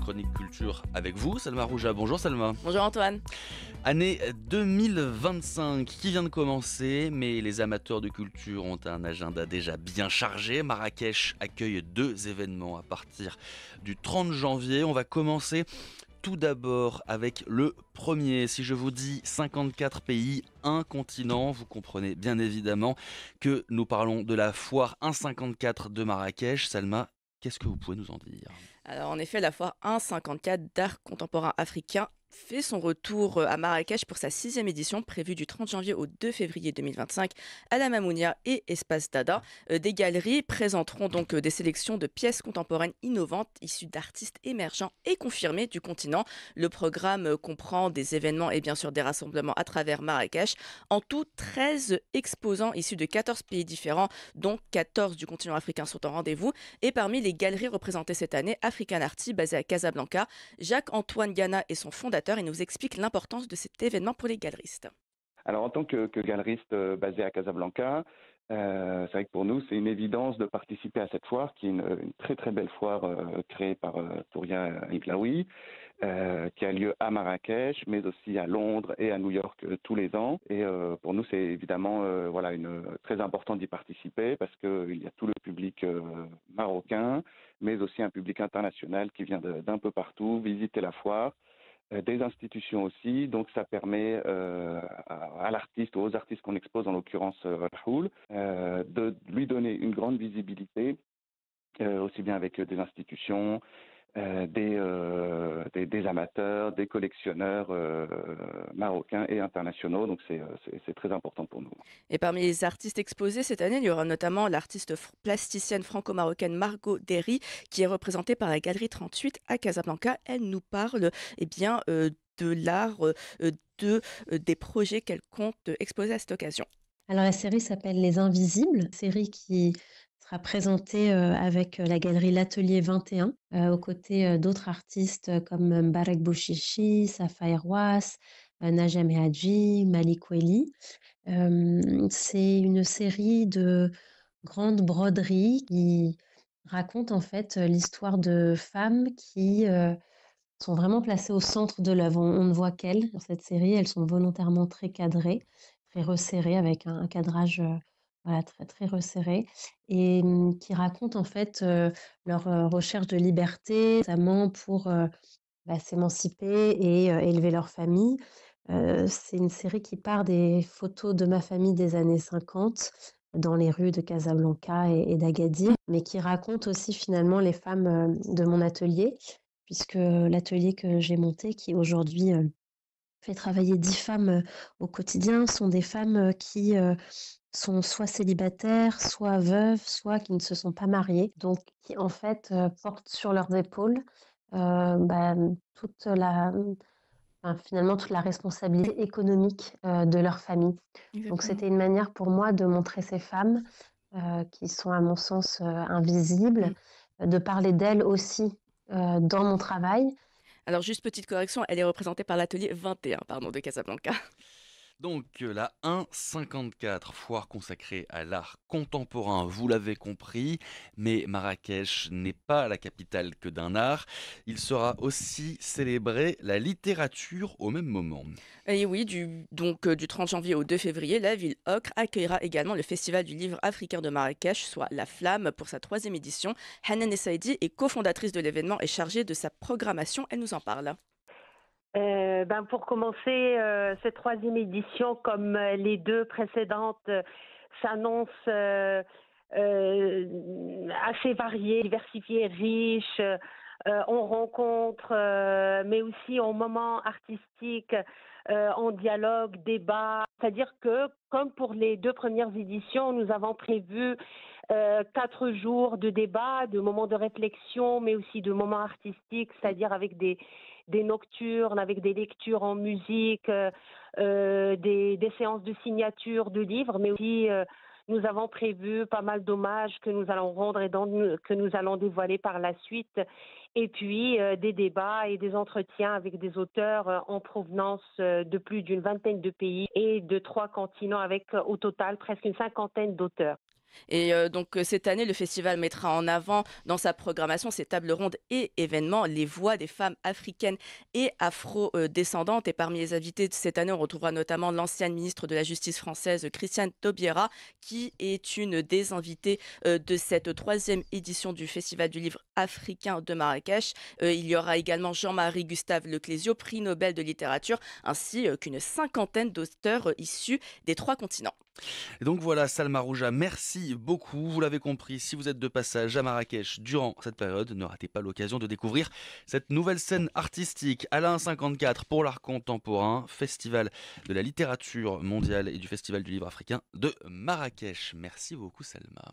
chronique culture avec vous, Salma Rouja. Bonjour Salma. Bonjour Antoine. Année 2025 qui vient de commencer, mais les amateurs de culture ont un agenda déjà bien chargé. Marrakech accueille 2 événements à partir du 30 janvier. On va commencer tout d'abord avec le premier. Si je vous dis 54 pays, un continent, vous comprenez bien évidemment que nous parlons de la foire 154 de Marrakech. Salma, qu'est-ce que vous pouvez nous en dire ? Alors en effet, la foire 154 d'art contemporain africain fait son retour à Marrakech pour sa 6e édition prévue du 30 janvier au 2 février 2025 à la Mamounia et Espace Dada. Des galeries présenteront donc des sélections de pièces contemporaines innovantes issues d'artistes émergents et confirmés du continent. Le programme comprend des événements et bien sûr des rassemblements à travers Marrakech. En tout, 13 exposants issus de 14 pays différents, dont 14 du continent africain sont en rendez-vous. Et parmi les galeries représentées cette année, African Arty, basé à Casablanca, Jacques-Antoine Gana est son fondateur. Il nous explique l'importance de cet événement pour les galeristes. Alors en tant que galeriste basé à Casablanca, c'est vrai que pour nous c'est une évidence de participer à cette foire qui est une très très belle foire créée par Touria Iqlaoui, qui a lieu à Marrakech mais aussi à Londres et à New York tous les ans. Et pour nous c'est évidemment très important d'y participer parce qu'il y a tout le public marocain mais aussi un public international qui vient d'un peu partout visiter la foire. Des institutions aussi, donc ça permet à l'artiste ou aux artistes qu'on expose, en l'occurrence Rahoul, de lui donner une grande visibilité, aussi bien avec des institutions, des amateurs, des collectionneurs marocains et internationaux, donc c'est très important pour nous. Et parmi les artistes exposés cette année, il y aura notamment l'artiste plasticienne franco-marocaine Margot Derry, qui est représentée par la Galerie 38 à Casablanca. Elle nous parle de l'art, des projets qu'elle compte exposer à cette occasion. Alors la série s'appelle Les Invisibles, série qui sera présentée avec la galerie L'Atelier 21, aux côtés d'autres artistes comme Mbarek Bouchichi, Safa Erwas, Najem Hadji, Malik Weli. C'est une série de grandes broderies qui raconte en fait l'histoire de femmes qui sont vraiment placées au centre de l'œuvre. On ne voit qu'elles dans cette série, elles sont volontairement très cadrées, très resserrées, avec un cadrage très, très resserré, et qui racontent en fait leur recherche de liberté, notamment pour s'émanciper et élever leur famille. C'est une série qui part des photos de ma famille des années 50 dans les rues de Casablanca et d'Agadir, mais qui raconte aussi finalement les femmes de mon atelier, puisque l'atelier que j'ai monté, qui aujourd'hui fait travailler 10 femmes au quotidien, sont des femmes qui sont soit célibataires, soit veuves, soit qui ne se sont pas mariées, donc qui en fait portent sur leurs épaules toute finalement toute la responsabilité économique de leur famille. Exactement. Donc c'était une manière pour moi de montrer ces femmes qui sont à mon sens invisibles, de parler d'elles aussi dans mon travail. Alors juste petite correction, elle est représentée par l'atelier 21 de Casablanca. Donc la 154, foire consacrée à l'art contemporain, vous l'avez compris, mais Marrakech n'est pas la capitale que d'un art. Il sera aussi célébré la littérature au même moment. Et oui, du 30 janvier au 2 février, la ville Ocre accueillera également le Festival du livre africain de Marrakech, soit La Flamme, pour sa 3e édition. Hanan Essaidi est cofondatrice de l'événement et chargée de sa programmation. Elle nous en parle. Pour commencer, cette 3e édition, comme les 2 précédentes, s'annonce assez variée, diversifiée, riche. On rencontre, mais aussi en moments artistiques, en dialogue, débat. C'est-à-dire que, comme pour les 2 premières éditions, nous avons prévu 4 jours de débat, de moments de réflexion, mais aussi de moments artistiques, c'est-à-dire avec des nocturnes, avec des lectures en musique, des séances de signature de livres, mais aussi nous avons prévu pas mal d'hommages que nous allons rendre et que nous allons dévoiler par la suite. Et puis des débats et des entretiens avec des auteurs en provenance de plus d'une vingtaine de pays et de 3 continents, avec au total presque une 50aine d'auteurs. Et donc cette année, le festival mettra en avant dans sa programmation ses tables rondes et événements les voix des femmes africaines et afro-descendantes. Et parmi les invités de cette année, on retrouvera notamment l'ancienne ministre de la Justice française, Christiane Taubira, qui est une des invitées de cette troisième édition du Festival du livre africain de Marrakech. Il y aura également Jean-Marie Gustave Leclésio, prix Nobel de littérature, ainsi qu'une cinquantaine d'auteurs issus des 3 continents. Et donc voilà, Salma Rouja, merci beaucoup. Vous l'avez compris, si vous êtes de passage à Marrakech durant cette période, ne ratez pas l'occasion de découvrir cette nouvelle scène artistique. Alain 54 pour l'art contemporain, Festival de la littérature mondiale et du Festival du livre africain de Marrakech. Merci beaucoup Salma.